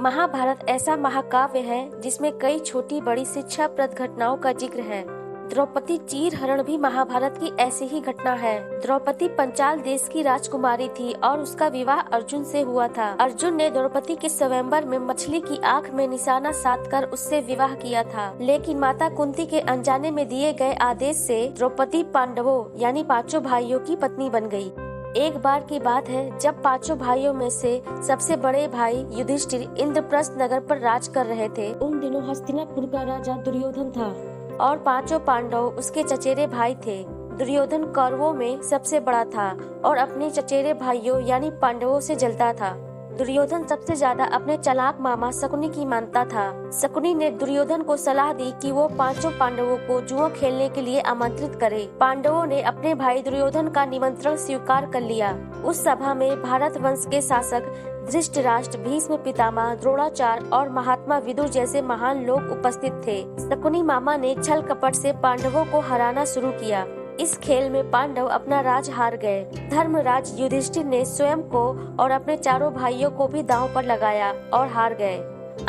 महाभारत ऐसा महाकाव्य है जिसमें कई छोटी बड़ी शिक्षाप्रद घटनाओं का जिक्र है। द्रौपदी चीर हरण भी महाभारत की ऐसी ही घटना है। द्रौपदी पंचाल देश की राजकुमारी थी और उसका विवाह अर्जुन से हुआ था। अर्जुन ने द्रौपदी के स्वयंवर में मछली की आंख में निशाना साधकर उससे विवाह किया था, लेकिन माता कुंती के अनजाने में दिए गए आदेश से द्रौपदी पांडवों यानी पांचों भाइयों की पत्नी बन गई। एक बार की बात है जब पांचों भाइयों में से सबसे बड़े भाई युधिष्ठिर इंद्रप्रस्थ नगर पर राज कर रहे थे। उन दिनों हस्तिनापुर का राजा दुर्योधन था और पांचों पांडव उसके चचेरे भाई थे। दुर्योधन कौरवों में सबसे बड़ा था और अपने चचेरे भाइयों यानी पांडवों से जलता था। दुर्योधन सबसे ज्यादा अपने चालाक मामा शकुनी की मानता था। शकुनी ने दुर्योधन को सलाह दी कि वो पांचों पांडवों को जुआ खेलने के लिए आमंत्रित करे। पांडवों ने अपने भाई दुर्योधन का निमंत्रण स्वीकार कर लिया। उस सभा में भारत वंश के शासक धृतराष्ट्र, भीष्म पितामह, द्रोणाचार्य और महात्मा विदुर जैसे महान लोग उपस्थित थे। शकुनी मामा ने छल कपट से पांडवों को हराना शुरू किया। इस खेल में पांडव अपना राज हार गए। धर्मराज युधिष्ठिर ने स्वयं को और अपने चारों भाइयों को भी दांव पर लगाया और हार गए।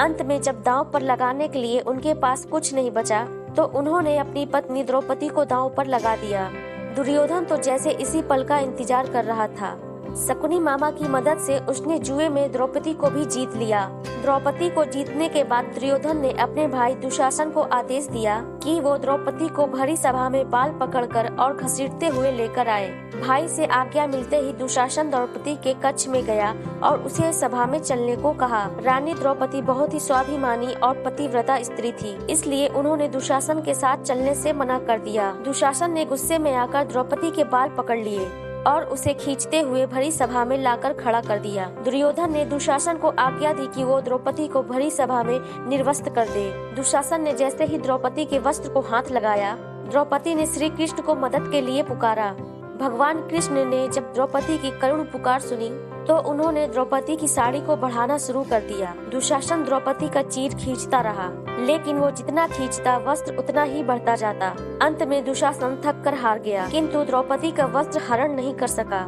अंत में जब दांव पर लगाने के लिए उनके पास कुछ नहीं बचा तो उन्होंने अपनी पत्नी द्रौपदी को दांव पर लगा दिया। दुर्योधन तो जैसे इसी पल का इंतजार कर रहा था। शकुनी मामा की मदद से उसने जुए में द्रौपदी को भी जीत लिया। द्रौपदी को जीतने के बाद दुर्योधन ने अपने भाई दुशासन को आदेश दिया कि वो द्रौपदी को भरी सभा में बाल पकड़कर और घसीटते हुए लेकर आए। भाई से आज्ञा मिलते ही दुशासन द्रौपदी के कक्ष में गया और उसे सभा में चलने को कहा। रानी द्रौपदी बहुत ही स्वाभिमानी और पतिव्रता स्त्री थी, इसलिए उन्होंने दुशासन के साथ चलने से मना कर दिया। दुशासन ने गुस्से में आकर द्रौपदी के बाल पकड़ लिए और उसे खींचते हुए भरी सभा में लाकर खड़ा कर दिया। दुर्योधन ने दुशासन को आज्ञा दी कि वो द्रौपदी को भरी सभा में निर्वस्त्र कर दे। दुशासन ने जैसे ही द्रौपदी के वस्त्र को हाथ लगाया, द्रौपदी ने श्री कृष्ण को मदद के लिए पुकारा। भगवान कृष्ण ने जब द्रौपदी की करुण पुकार सुनी तो उन्होंने द्रौपदी की साड़ी को बढ़ाना शुरू कर दिया। दुशासन द्रौपदी का चीर खींचता रहा, लेकिन वो जितना खींचता वस्त्र उतना ही बढ़ता जाता। अंत में दुशासन थक कर हार गया, किंतु द्रौपदी का वस्त्र हरण नहीं कर सका।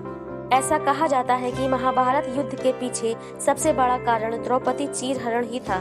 ऐसा कहा जाता है कि महाभारत युद्ध के पीछे सबसे बड़ा कारण द्रौपदी चीर हरण ही था।